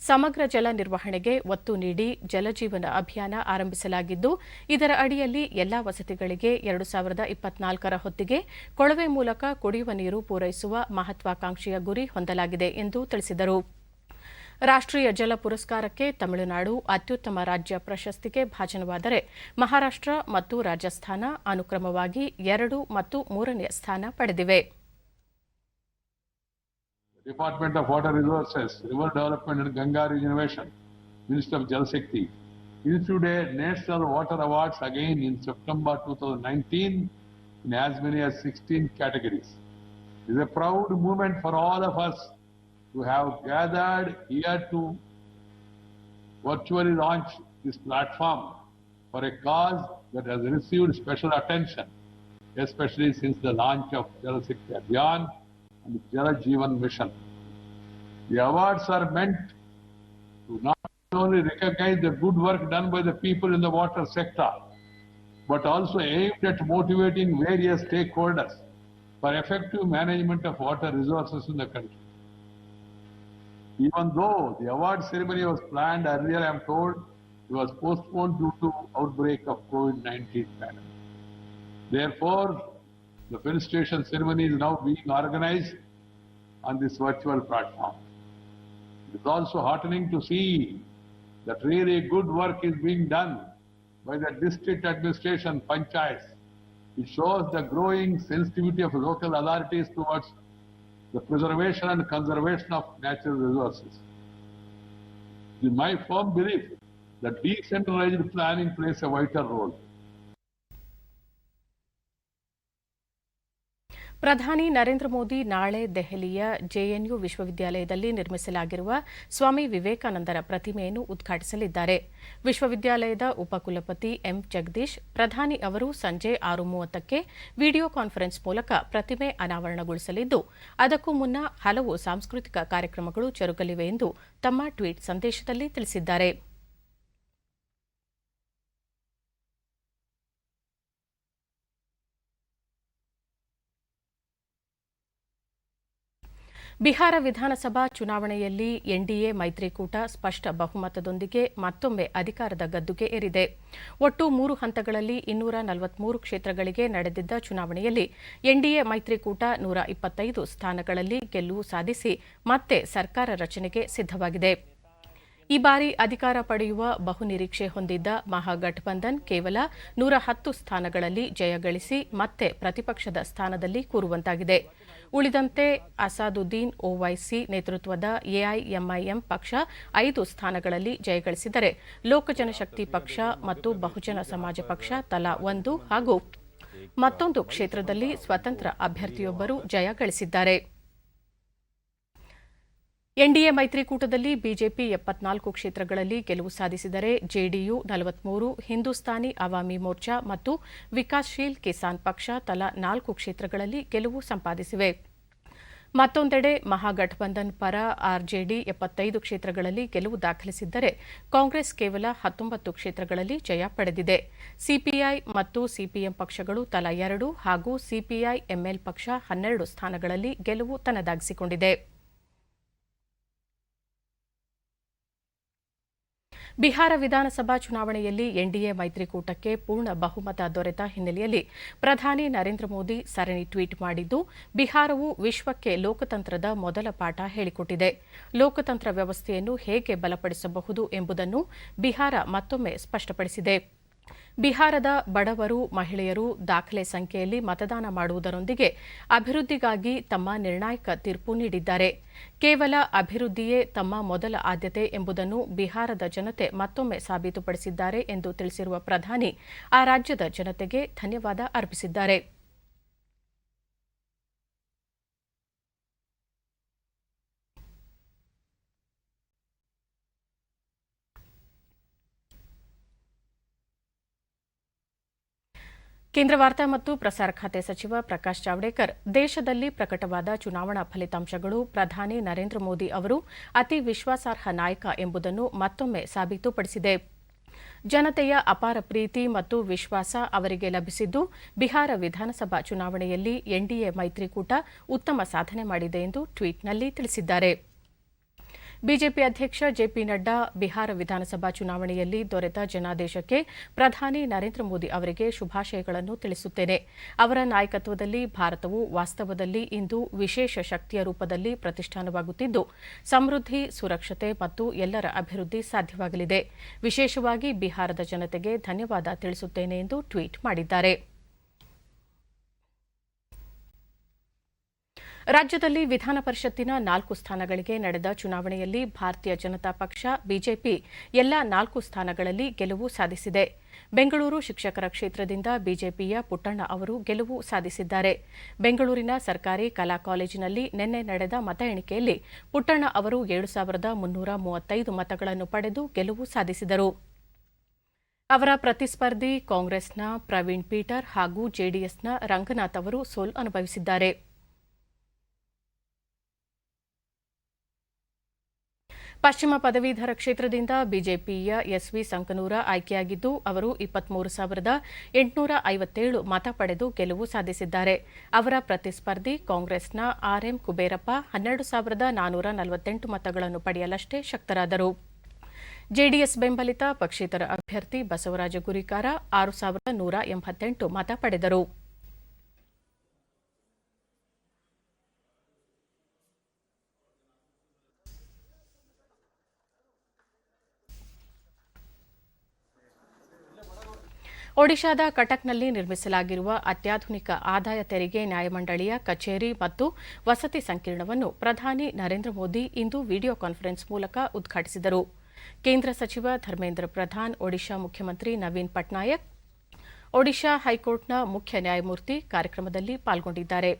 ಸಮಗ್ರ ಜಲ ನಿರ್ವಹಣೆಗೆ ಒತ್ತು ನೀಡಿ ಜಲಜೀವನ ಅಭಿಯಾನ ಆರಂಭಿಸಲಾಗಿದ್ದು, ಇದರ ಅಡಿಯಲ್ಲಿ ಎಲ್ಲಾ ವಸತಿಗಳಿಗೆ 2024ರ ಹೊತ್ತಿಗೆ ಕೊಳವೆ ಮೂಲಕ ಕುಡಿಯುವ ನೀರು ಪೂರೈಸುವ ಮಹತ್ವಾಕಾಂಕ್ಷೆಯ ಗುರಿ ಹೊಂದಲಾಗಿದೆ ಎಂದು ತಿಳಿಸಿದರು. ರಾಷ್ಟ್ರೀಯ ಜಲ ಪುರಸ್ಕಾರಕ್ಕೆ ತಮಿಳುನಾಡು ಅತ್ಯುತ್ತಮ ರಾಜ್ಯ ಪ್ರಶಸ್ತಿಗೆ ಭಾಜನವಾದರೆ, ಮಹಾರಾಷ್ಟ್ರ ಮತ್ತು ರಾಜಸ್ಥಾನ ಅನುಕ್ರಮವಾಗಿ 2 ಮತ್ತು 3ನೇ ಸ್ಥಾನ ಪಡೆದಿವೆ. Department of Water Resources, River Development and Ganga Regeneration, Minister of Jal Shakti, instituted National Water Awards again in September 2019 in as many as 16 categories. It is a proud moment for all of us to have gathered here to virtually launch this platform for a cause that has received special attention, especially since the launch of Jal Shakti Abhiyan and the Jal Jeevan Mission. The awards are meant to not only recognize the good work done by the people in the water sector, but also aimed at motivating various stakeholders for effective management of water resources in the country. Even though the award ceremony was planned earlier, I am told, it was postponed due to outbreak of COVID-19 pandemic. Therefore, the felicitation ceremony is now being organized on this virtual platform. It is also heartening to see that really good work is being done by the district administration, panchayats. It shows the growing sensitivity of local authorities towards the preservation and conservation of natural resources. It is my firm belief that decentralized planning plays a vital role. ಪ್ರಧಾನಿ ನರೇಂದ್ರ ಮೋದಿ ನಾಳೆ ದೆಹಲಿಯ JNU ವಿಶ್ವವಿದ್ಯಾಲಯದಲ್ಲಿ ನಿರ್ಮಿಸಲಾಗಿರುವ ಸ್ವಾಮಿ ವಿವೇಕಾನಂದರ ಪ್ರತಿಮೆಯನ್ನು ಉದ್ಘಾಟಿಸಲಿದ್ದಾರೆ. ವಿಶ್ವವಿದ್ಯಾಲಯದ ಉಪಕುಲಪತಿ M Jagadish ಪ್ರಧಾನಿ ಅವರು ಸಂಜೆ 6:30ಕ್ಕೆ ವಿಡಿಯೋ ಕಾನ್ಫರೆನ್ಸ್ ಮೂಲಕ ಪ್ರತಿಮೆ ಅನಾವರಣಗೊಳಿಸಲಿದ್ದು, ಅದಕ್ಕೂ ಮುನ್ನ ಹಲವು ಸಾಂಸ್ಕೃತಿಕ ಕಾರ್ಯಕ್ರಮಗಳು ಜರುಗಲಿವೆ ಎಂದು ತಮ್ಮ ಟ್ವೀಟ್ ಸಂದೇಶದಲ್ಲಿ ತಿಳಿಸಿದ್ದಾರೆ. ಬಿಹಾರ ವಿಧಾನಸಭಾ ಚುನಾವಣೆಯಲ್ಲಿ ಎನ್ಡಿಎ ಮೈತ್ರಿಕೂಟ ಸ್ಪಷ್ಟ ಬಹುಮತದೊಂದಿಗೆ ಮತ್ತೊಮ್ಮೆ ಅಧಿಕಾರದ ಗದ್ದುಗೆ ಏರಿದೆ. ಒಟ್ಟು 3 ಹಂತಗಳಲ್ಲಿ 243 ಕ್ಷೇತ್ರಗಳಿಗೆ ನಡೆದಿದ್ದ ಚುನಾವಣೆಯಲ್ಲಿ ಎನ್ಡಿಎ ಮೈತ್ರಿಕೂಟ 125 ಸ್ಥಾನಗಳಲ್ಲಿ ಗೆಲುವು ಸಾಧಿಸಿ ಮತ್ತೆ ಸರ್ಕಾರ ರಚನೆಗೆ ಸಿದ್ಧವಾಗಿದೆ. ಈ ಬಾರಿ ಅಧಿಕಾರ ಪಡೆಯುವ ಬಹುನಿರೀಕ್ಷೆ ಹೊಂದಿದ್ದ ಮಹಾಗಠಬಂಧನ್ ಕೇವಲ 110 ಸ್ಥಾನಗಳಲ್ಲಿ ಜಯಗಳಿಸಿ ಮತ್ತೆ ಪ್ರತಿಪಕ್ಷದ ಸ್ಥಾನದಲ್ಲಿ ಕೂರುವಂತಾಗಿದೆ. ಉಳಿದಂತೆ ಅಸಾದುದ್ದೀನ್ ಓವೈಸಿ ನೇತೃತ್ವದ ಎಐಎಂಐಎಂ ಪಕ್ಷ 5 ಸ್ಥಾನಗಳಲ್ಲಿ ಜಯಗಳಿಸಿದರೆ, ಲೋಕಜನಶಕ್ತಿ ಪಕ್ಷ ಮತ್ತು ಬಹುಜನ ಸಮಾಜ ಪಕ್ಷ ತಲಾ 1 ಹಾಗೂ ಮತ್ತೊಂದು ಕ್ಷೇತ್ರದಲ್ಲಿ ಸ್ವತಂತ್ರ ಅಭ್ಯರ್ಥಿಯೊಬ್ಬರು ಜಯ ಗಳಿಸಿದ್ದಾರೆ. ಎನ್ಡಿಎ ಮೈತ್ರಿಕೂಟದಲ್ಲಿ ಬಿಜೆಪಿ 74 ಕ್ಷೇತ್ರಗಳಲ್ಲಿ ಗೆಲುವು ಸಾಧಿಸಿದರೆ ಜೆಡಿಯು 43, ಹಿಂದೂಸ್ತಾನಿ ಅವಾಮಿ ಮೋರ್ಚಾ ಮತ್ತು ವಿಕಾಸ್ಶೀಲ್ ಕಿಸಾನ್ ಪಕ್ಷ ತಲಾ 4 ಕ್ಷೇತ್ರಗಳಲ್ಲಿ ಗೆಲುವು ಸಂಪಾದಿಸಿವೆ. ಮತ್ತೊಂದೆಡೆ ಮಹಾಗಠಬಂಧನ್ ಪರ ಆರ್ಜೆಡಿ 75 ಕ್ಷೇತ್ರಗಳಲ್ಲಿ ಗೆಲುವು ದಾಖಲಿಸಿದ್ದರೆ ಕಾಂಗ್ರೆಸ್ ಕೇವಲ 19 ಕ್ಷೇತ್ರಗಳಲ್ಲಿ ಜಯ ಪಡೆದಿದೆ. ಸಿಪಿಐ ಮತ್ತು ಸಿಪಿಎಂ ಪಕ್ಷಗಳು ತಲಾ 2 ಹಾಗೂ ಸಿಪಿಐ ಎಂಎಲ್ ಪಕ್ಷ 12 ಸ್ಥಾನಗಳಲ್ಲಿ ಗೆಲುವು ತನ್ನದಾಗಿಸಿಕೊಂಡಿದೆ. ಬಿಹಾರ ವಿಧಾನಸಭಾ ಚುನಾವಣೆಯಲ್ಲಿ ಎನ್ಡಿಎ ಮೈತ್ರಿಕೂಟಕ್ಕೆ ಪೂರ್ಣ ಬಹುಮತ ದೊರೆತ ಹಿನ್ನೆಲೆಯಲ್ಲಿ ಪ್ರಧಾನಿ ನರೇಂದ್ರ ಮೋದಿ ಸರಣಿ ಟ್ವೀಟ್ ಮಾಡಿದ್ದು, ಬಿಹಾರವು ವಿಶ್ವಕ್ಕೆ ಲೋಕತಂತ್ರದ ಮೊದಲ ಪಾಠ ಹೇಳಿಕೊಟ್ಟಿದೆ. ಲೋಕತಂತ್ರ ವ್ಯವಸ್ಥೆಯನ್ನು ಹೇಗೆ ಬಲಪಡಿಸಬಹುದು ಎಂಬುದನ್ನು ಬಿಹಾರ ಮತ್ತೊಮ್ಮೆ ಸ್ಪಷ್ಟಪಡಿಸಿದೆ. ಬಿಹಾರದ ಬಡವರು, ಮಹಿಳೆಯರು ದಾಖಲೆ ಸಂಖ್ಯೆಯಲ್ಲಿ ಮತದಾನ ಮಾಡುವುದರೊಂದಿಗೆ ಅಭಿವೃದ್ಧಿಗಾಗಿ ತಮ್ಮ ನಿರ್ಣಾಯಕ ತೀರ್ಪು ನೀಡಿದ್ದಾರೆ. ಕೇವಲ ಅಭಿವೃದ್ಧಿಯೇ ತಮ್ಮ ಮೊದಲ ಆದ್ಯತೆ ಎಂಬುದನ್ನು ಬಿಹಾರದ ಜನತೆ ಮತ್ತೊಮ್ಮೆ ಸಾಬೀತುಪಡಿಸಿದ್ದಾರೆ ಎಂದು ತಿಳಿಸಿರುವ ಪ್ರಧಾನಿ ಆ ರಾಜ್ಯದ ಜನತೆಗೆ ಧನ್ಯವಾದ ಅರ್ಪಿಸಿದ್ದಾರೆ. ಕೇಂದ್ರ ವಾರ್ತಾ ಮತ್ತು ಪ್ರಸಾರ ಖಾತೆ ಸಚಿವ ಪ್ರಕಾಶ್ ಜಾವಡೇಕರ್, ದೇಶದಲ್ಲಿ ಪ್ರಕಟವಾದ ಚುನಾವಣಾ ಫಲಿತಾಂಶಗಳು ಪ್ರಧಾನಿ ನರೇಂದ್ರ ಮೋದಿ ಅವರು ಅತಿ ವಿಶ್ವಾಸಾರ್ಹ ನಾಯಕ ಎಂಬುದನ್ನು ಮತ್ತೊಮ್ಮೆ ಸಾಬೀತುಪಡಿಸಿದೆ. ಜನತೆಯ ಅಪಾರ ಪ್ರೀತಿ ಮತ್ತು ವಿಶ್ವಾಸ ಅವರಿಗೆ ಲಭಿಸಿದ್ದು, ಬಿಹಾರ ವಿಧಾನಸಭಾ ಚುನಾವಣೆಯಲ್ಲಿ ಎನ್ಡಿಎ ಮೈತ್ರಿಕೂಟ ಉತ್ತಮ ಸಾಧನೆ ಮಾಡಿದೆ ಎಂದು ಟ್ವೀಟ್ನಲ್ಲಿ ತಿಳಿಸಿದ್ದಾರೆ. ಬಿಜೆಪಿ ಅಧ್ಯಕ್ಷ ಜೆಪಿ ನಡ್ಡಾ, ಬಿಹಾರ ವಿಧಾನಸಭಾ ಚುನಾವಣೆಯಲ್ಲಿ ದೊರೆತ ಜನಾದೇಶಕ್ಕೆ ಪ್ರಧಾನಿ ನರೇಂದ್ರ ಮೋದಿ ಅವರಿಗೆ ಶುಭಾಶಯಗಳನ್ನು ತಿಳಿಸುತ್ತೇನೆ. ಅವರ ನಾಯಕತ್ವದಲ್ಲಿ ಭಾರತವು ವಾಸ್ತವದಲ್ಲಿ ಇಂದು ವಿಶೇಷ ಶಕ್ತಿಯ ರೂಪದಲ್ಲಿ ಪ್ರತಿಷ್ಠಾನವಾಗುತ್ತಿದ್ದು, ಸಮೃದ್ಧಿ, ಸುರಕ್ಷತೆ ಮತ್ತು ಎಲ್ಲರ ಅಭಿವೃದ್ಧಿ ಸಾಧ್ಯವಾಗಲಿದೆ. ವಿಶೇಷವಾಗಿ ಬಿಹಾರದ ಜನತೆಗೆ ಧನ್ಯವಾದ ತಿಳಿಸುತ್ತೇನೆ ಎಂದು ಟ್ವೀಟ್ ಮಾಡಿದ್ದಾರೆ. ರಾಜ್ಯದಲ್ಲಿ ವಿಧಾನ ಪರಿಷತ್ತಿನ 4 ಸ್ಥಾನಗಳಿಗೆ ನಡೆದ ಚುನಾವಣೆಯಲ್ಲಿ ಭಾರತೀಯ ಜನತಾ ಪಕ್ಷ ಬಿಜೆಪಿ ಎಲ್ಲಾ 4 ಸ್ಥಾನಗಳಲ್ಲಿ ಗೆಲುವು ಸಾಧಿಸಿದೆ. ಬೆಂಗಳೂರು ಶಿಕ್ಷಕರ ಕ್ಷೇತ್ರದಿಂದ ಬಿಜೆಪಿಯ ಪುಟ್ಟಣ್ಣ ಅವರು ಗೆಲುವು ಸಾಧಿಸಿದ್ದಾರೆ. ಬೆಂಗಳೂರಿನ ಸರ್ಕಾರಿ ಕಲಾ ಕಾಲೇಜಿನಲ್ಲಿ ನಿನ್ನೆ ನಡೆದ ಮತ ಎಣಿಕೆಯಲ್ಲಿ ಪುಟ್ಟಣ್ಣ ಅವರು 7,335 ಮತಗಳನ್ನು ಪಡೆದು ಗೆಲುವು ಸಾಧಿಸಿದರು. ಅವರ ಪ್ರತಿಸ್ಪರ್ಧಿ ಕಾಂಗ್ರೆಸ್ನ ಪ್ರವೀಣ್ ಪೀಟರ್ ಹಾಗೂ ಜೆಡಿಎಸ್ನ ರಂಗನಾಥ್ ಅವರು ಸೋಲು ಅನುಭವಿಸಿದ್ದಾರೆ. ಪಶ್ಚಿಮ ಪದವೀಧರ ಕ್ಷೇತ್ರದಿಂದ ಬಿಜೆಪಿಯ ಎಸ್ವಿ ಸಂಕನೂರ ಆಯ್ಕೆಯಾಗಿದ್ದು, ಅವರು 23,857 ಮತ ಪಡೆದು ಗೆಲುವು ಸಾಧಿಸಿದ್ದಾರೆ. ಅವರ ಪ್ರತಿಸ್ಪರ್ಧಿ ಕಾಂಗ್ರೆಸ್ನ ಆರ್ಎಂ ಕುಬೇರಪ್ಪ 12,448 ಮತಗಳನ್ನು ಪಡೆಯಲಷ್ಟೇ ಶಕ್ತರಾದರು. ಜೆಡಿಎಸ್ ಬೆಂಬಲಿತ ಪಕ್ಷೇತರ ಅಭ್ಯರ್ಥಿ ಬಸವರಾಜ ಗುರಿಕಾರ 6,188 ಮತ ಪಡೆದರು. ಒಡಿಶಾದ ಕಟಕ್ನಲ್ಲಿ ನಿರ್ಮಿಸಲಾಗಿರುವ ಅತ್ಯಾಧುನಿಕ ಆದಾಯ ತೆರಿಗೆ ನ್ಯಾಯಮಂಡಳಿಯ ಕಚೇರಿ ಮತ್ತು ವಸತಿ ಸಂಕೀರ್ಣವನ್ನು ಪ್ರಧಾನಿ ನರೇಂದ್ರ ಮೋದಿ ಇಂದು ವಿಡಿಯೋ ಕಾನ್ಫರೆನ್ಸ್ ಮೂಲಕ ಉದ್ಘಾಟಿಸಿದರು. ಕೇಂದ್ರ ಸಚಿವ ಧರ್ಮೇಂದ್ರ ಪ್ರಧಾನ್, ಒಡಿಶಾ ಮುಖ್ಯಮಂತ್ರಿ ನವೀನ್ ಪಟ್ನಾಯಕ್, ಒಡಿಶಾ ಹೈಕೋರ್ಟ್ನ ಮುಖ್ಯ ನ್ಯಾಯಮೂರ್ತಿ ಕಾರ್ಯಕ್ರಮದಲ್ಲಿ ಪಾಲ್ಗೊಂಡಿದ್ದಾರೆ.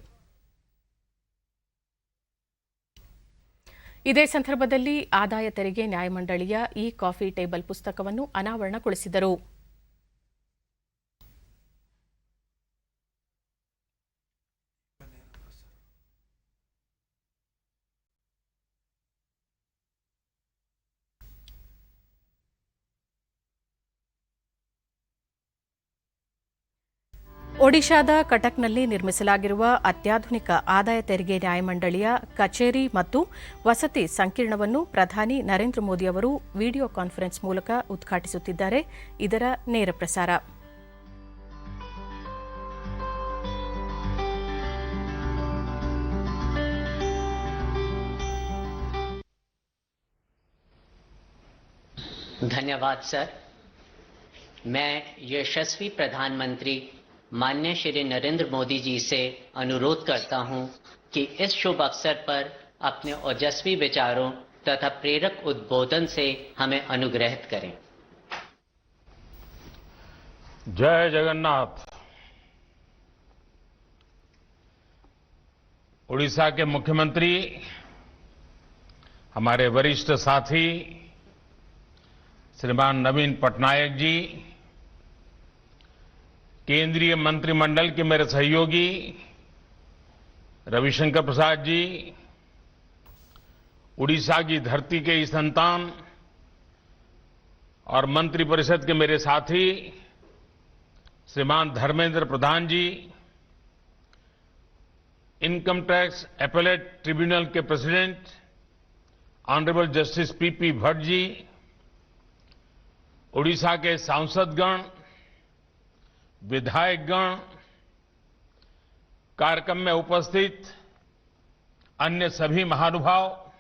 ಇದೇ ಸಂದರ್ಭದಲ್ಲಿ ಆದಾಯ ತೆರಿಗೆ ನ್ಯಾಯಮಂಡಳಿಯ ಇ ಕಾಫಿ ಟೇಬಲ್ ಪುಸ್ತಕವನ್ನು ಅನಾವರಣಗೊಳಿಸಿದರು. ಒಡಿಶಾದ ಕಟಕ್ನಲ್ಲಿ ನಿರ್ಮಿಸಲಾಗಿರುವ ಅತ್ಯಾಧುನಿಕ ಆದಾಯ ತೆರಿಗೆ ನ್ಯಾಯಮಂಡಳಿಯ ಕಚೇರಿ ಮತ್ತು ವಸತಿ ಸಂಕೀರ್ಣವನ್ನು ಪ್ರಧಾನಿ ನರೇಂದ್ರ ಮೋದಿ ಅವರು ವಿಡಿಯೋ ಕಾನ್ಫರೆನ್ಸ್ ಮೂಲಕ ಉದ್ಘಾಟಿಸುತ್ತಿದ್ದಾರೆ. ಇದರ ನೇರ ಪ್ರಸಾರ धन्यवाद सर। मैं यशस्वी प्रधानमंत्री माननीय श्री नरेंद्र मोदी जी से अनुरोध करता हूं कि इस शुभ अवसर पर अपने ओजस्वी विचारों तथा प्रेरक उद्बोधन से हमें अनुग्रहित करें। जय जगन्नाथ। उड़ीसा के मुख्यमंत्री, हमारे वरिष्ठ साथी श्रीमान नवीन पटनायक जी, केंद्रीय मंत्रिमंडल के मेरे सहयोगी रविशंकर प्रसाद जी, उड़ीसा की धरती के ही संतान और मंत्रिपरिषद के मेरे साथी श्रीमान Dharmendra Pradhan ji, income tax appellate tribunal के president honourable justice PP Bhatt ji, Orissa के सांसदगण, विधायकगण, कार्यक्रम में उपस्थित अन्य सभी महानुभाव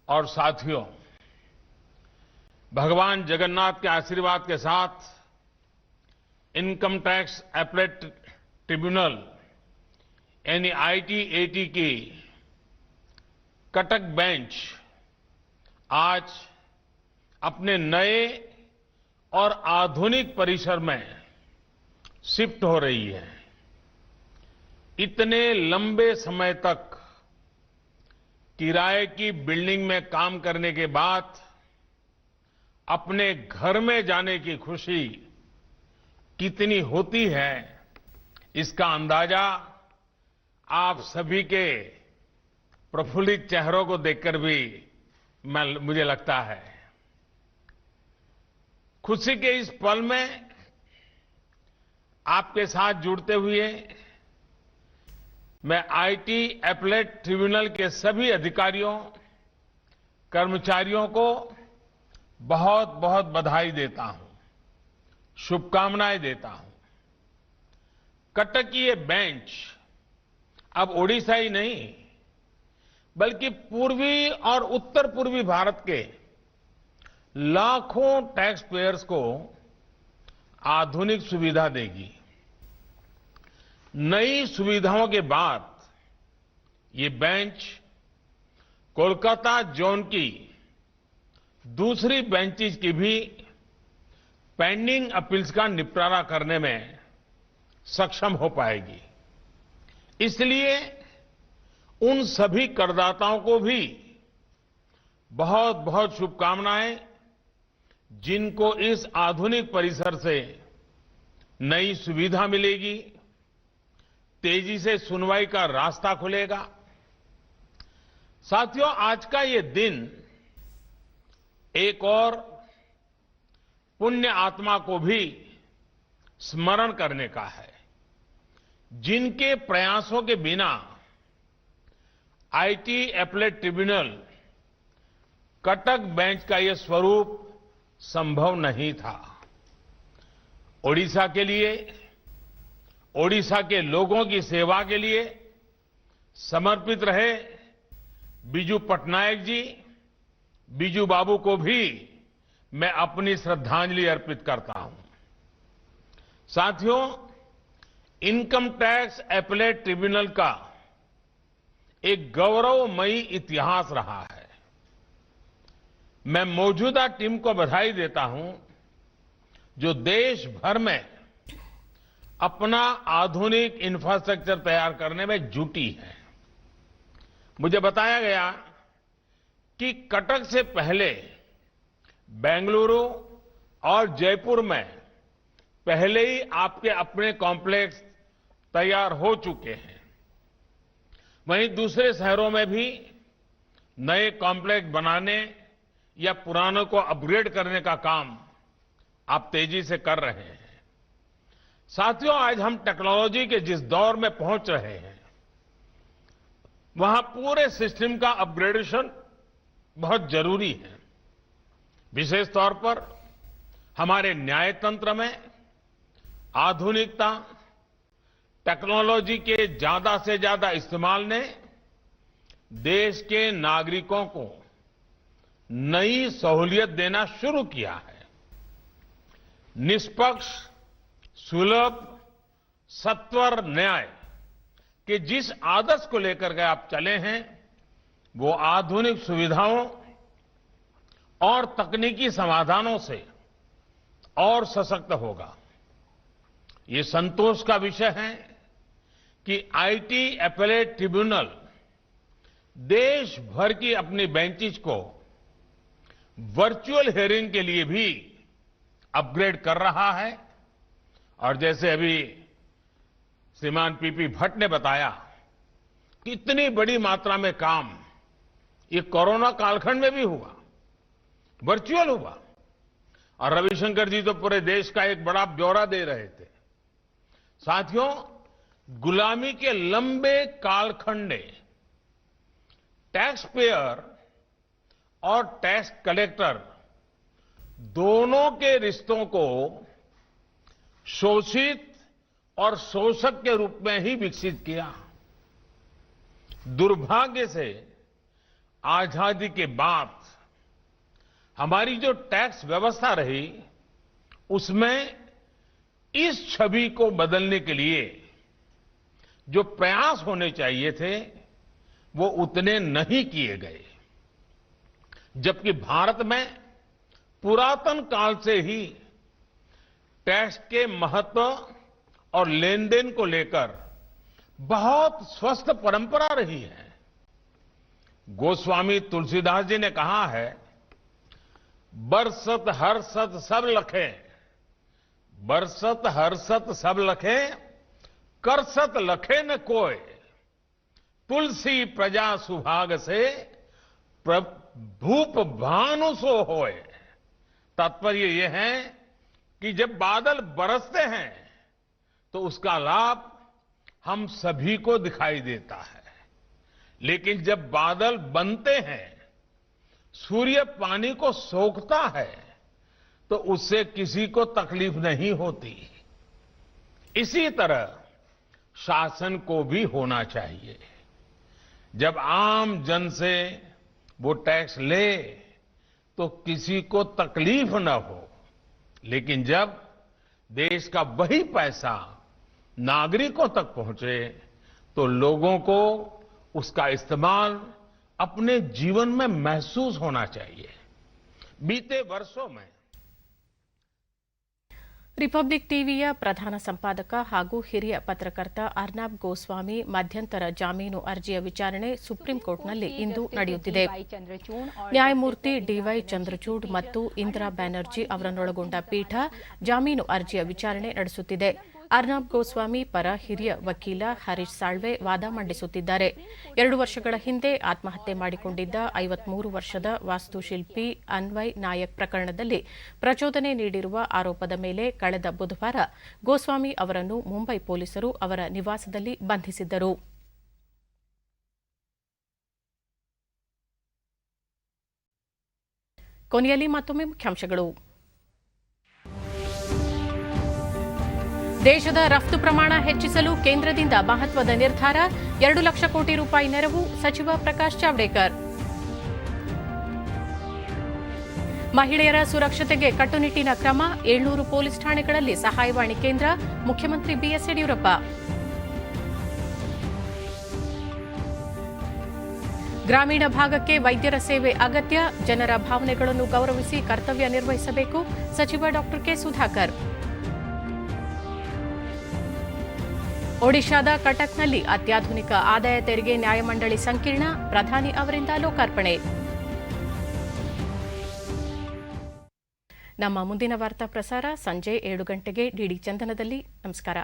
और साथियों, भगवान जगन्नाथ के आशीर्वाद के साथ इनकम टैक्स एपेलेट ट्रिब्यूनल यानी ITAT की कटक बेंच आज अपने नए और आधुनिक परिसर में शिफ्ट हो रही है। इतने लंबे समय तक किराए की बिल्डिंग में काम करने के बाद अपने घर में जाने की खुशी कितनी होती है, इसका अंदाजा आप सभी के प्रफुल्लित चेहरों को देखकर भी मुझे लगता है। खुशी के इस पल में आपके साथ जुड़ते हुए मैं IT एपेलेट ट्रिब्यूनल के सभी अधिकारियों, कर्मचारियों को बहुत बहुत बधाई देता हूं, शुभकामनाएं देता हूं। कटक की ये बेंच अब ओडिशा ही नहीं बल्कि पूर्वी और उत्तर पूर्वी भारत के लाखों टैक्स पेयर्स को आधुनिक सुविधा देगी। नई सुविधाओं के बाद ये बेंच कोलकाता जोन की दूसरी बेंचेस की भी पेंडिंग अपील्स का निपटारा करने में सक्षम हो पाएगी। इसलिए उन सभी करदाताओं को भी बहुत बहुत शुभकामनाएं जिनको इस आधुनिक परिसर से नई सुविधा मिलेगी, तेजी से सुनवाई का रास्ता खुलेगा। साथियों, आज का ये दिन एक और पुण्य आत्मा को भी स्मरण करने का है, जिनके प्रयासों के बिना IT appellate tribunal Cuttack bench का यह स्वरूप संभव नहीं था। ओडिशा के लिए, ओडिशा के लोगों की सेवा के लिए समर्पित रहे बीजू पटनायक जी, बीजू बाबू को भी मैं अपनी श्रद्धांजलि अर्पित करता हूं। साथियों, इनकम टैक्स एपेलेट ट्रिब्यूनल का एक गौरवमयी इतिहास रहा है। मैं मौजूदा टीम को बधाई देता हूं जो देश भर में अपना आधुनिक इंफ्रास्ट्रक्चर तैयार करने में जुटी है। मुझे बताया गया कि कटक से पहले बेंगलुरु और जयपुर में पहले ही आपके अपने कॉम्प्लेक्स तैयार हो चुके हैं। वहीं दूसरे शहरों में भी नए कॉम्प्लेक्स बनाने या पुरानों को अपग्रेड करने का काम आप तेजी से कर रहे हैं। साथियों, आज हम टेक्नोलॉजी के जिस दौर में पहुंच रहे हैं, वहां पूरे सिस्टम का अपग्रेडेशन बहुत जरूरी है। विशेष तौर पर हमारे न्याय तंत्र में आधुनिकता, टेक्नोलॉजी के ज्यादा से ज्यादा इस्तेमाल ने देश के नागरिकों को नई सहूलियत देना शुरू किया है। निष्पक्ष, सुलभ, सत्वर न्याय के जिस आदर्श को लेकर के आप चले हैं, वो आधुनिक सुविधाओं और तकनीकी समाधानों से और सशक्त होगा। ये संतोष का विषय है कि आईटी एपेलेट ट्रिब्यूनल देश भर की अपनी बेंचेस को वर्चुअल हियरिंग के लिए भी अपग्रेड कर रहा है। और जैसे अभी श्रीमान पीपी भट्ट ने बताया कि इतनी बड़ी मात्रा में काम ये कोरोना कालखंड में भी हुआ, वर्चुअल हुआ। और रविशंकर जी तो पूरे देश का एक बड़ा ब्यौरा दे रहे थे। साथियों, गुलामी के लंबे कालखंड ने टैक्स पेयर और टैक्स कलेक्टर दोनों के रिश्तों को शोषित और शोषक के रूप में ही विकसित किया। दुर्भाग्य से आजादी के बाद हमारी जो टैक्स व्यवस्था रही उसमें इस छवि को बदलने के लिए जो प्रयास होने चाहिए थे वो उतने नहीं किए गए। जबकि भारत में पुरातन काल से ही टैक्स के महत्व और लेन देन को लेकर बहुत स्वस्थ परंपरा रही है। गोस्वामी तुलसीदास जी ने कहा है, बरसत हरसत सब लखे, बरसत हरसत सब लखे, करसत लखे न कोय, तुलसी प्रजा सुभाग से भूप भानु सो होए। तात्पर्य यह है कि जब बादल बरसते हैं तो उसका लाभ हम सभी को दिखाई देता है, लेकिन जब बादल बनते हैं, सूर्य पानी को सोखता है, तो उससे किसी को तकलीफ नहीं होती। इसी तरह शासन को भी होना चाहिए। जब आम जन से वो टैक्स ले तो किसी को तकलीफ न हो, लेकिन जब देश का वही पैसा नागरिकों तक पहुंचे तो लोगों को उसका इस्तेमाल अपने जीवन में महसूस होना चाहिए। बीते वर्षों में ರಿಪಬ್ಲಿಕ್ ಟಿವಿಯ ಪ್ರಧಾನ ಸಂಪಾದಕ ಹಾಗೂ ಹಿರಿಯ ಪತ್ರಕರ್ತ ಅರ್ನಾಬ್ ಗೋಸ್ವಾಮಿ ಮಧ್ಯಂತರ ಜಾಮೀನು ಅರ್ಜಿಯ ವಿಚಾರಣೆ ಸುಪ್ರೀಂ ಕೋರ್ಟ್ನಲ್ಲಿ ಇಂದು ನಡೆಯುತ್ತಿದೆ. ನ್ಯಾಯಮೂರ್ತಿ ಡಿವೈ ಚಂದ್ರಚೂಡ್ ಮತ್ತು ಇಂದಿರಾ ಬ್ಯಾನರ್ಜಿ ಅವರನ್ನೊಳಗೊಂಡ ಪೀಠ ಜಾಮೀನು ಅರ್ಜಿಯ ವಿಚಾರಣೆ ನಡೆಸುತ್ತಿದೆ. ಅರ್ನಾಬ್ ಗೋಸ್ವಾಮಿ ಪರ ಹಿರಿಯ ವಕೀಲ ಹರೀಶ್ ಸಾಳ್ವೆ ವಾದ ಮಂಡಿಸುತ್ತಿದ್ದಾರೆ. 2 ವರ್ಷಗಳ ಹಿಂದೆ ಆತ್ಮಹತ್ಯೆ ಮಾಡಿಕೊಂಡಿದ್ದ 53 ವರ್ಷದ ವಾಸ್ತುಶಿಲ್ಪಿ ಅನ್ವಯ್ ನಾಯಕ್ ಪ್ರಕರಣದಲ್ಲಿ ಪ್ರಚೋದನೆ ನೀಡಿರುವ ಆರೋಪದ ಮೇಲೆ ಕಳೆದ ಬುಧವಾರ ಗೋಸ್ವಾಮಿ ಅವರನ್ನು ಮುಂಬೈ ಪೊಲೀಸರು ಅವರ ನಿವಾಸದಲ್ಲಿ ಬಂಧಿಸಿದ್ದರು. ಕೊನೆಯಲ್ಲಿ ಮತ್ತೊಮ್ಮೆ ಮುಖ್ಯಾಂಶಗಳು. ದೇಶದ ರಫ್ತು ಪ್ರಮಾಣ ಹೆಚ್ಚಿಸಲು ಕೇಂದ್ರದಿಂದ ಮಹತ್ವದ ನಿರ್ಧಾರ, 2 ಲಕ್ಷ ಕೋಟಿ ರೂಪಾಯಿ ನೆರವು, ಸಚಿವ ಪ್ರಕಾಶ್ ಜಾವಡೇಕರ್. ಮಹಿಳೆಯರ ಸುರಕ್ಷತೆಗೆ ಕಟ್ಟುನಿಟ್ಟಿನ ಕ್ರಮ, 700 ಪೊಲೀಸ್ ಠಾಣೆಗಳಲ್ಲಿ ಸಹಾಯವಾಣಿ ಕೇಂದ್ರ, ಮುಖ್ಯಮಂತ್ರಿ ಬಿಎಸ್ ಯಡಿಯೂರಪ್ಪ. ಗ್ರಾಮೀಣ ಭಾಗಕ್ಕೆ ವೈದ್ಯರ ಸೇವೆ ಅಗತ್ಯ, ಜನರ ಭಾವನೆಗಳನ್ನು ಗೌರವಿಸಿ ಕರ್ತವ್ಯ ನಿರ್ವಹಿಸಬೇಕು, ಸಚಿವ ಡಾ ಕೆ ಸುಧಾಕರ್. ಒಡಿಶಾದ ಕಟಕ್ನಲ್ಲಿ ಅತ್ಯಾಧುನಿಕ ಆದಾಯ ತೆರಿಗೆ ನ್ಯಾಯಮಂಡಳಿ ಸಂಕೀರ್ಣ, ಪ್ರಧಾನಿ ಅವರಿಂದ ಲೋಕಾರ್ಪಣೆ. ನಮ್ಮ ಮುಂದಿನ ವಾರ್ತಾ ಪ್ರಸಾರ ಸಂಜೆ 7 ಗಂಟೆಗೆ ಡಿಡಿ ಚಂದನದಲ್ಲಿ. ನಮಸ್ಕಾರ.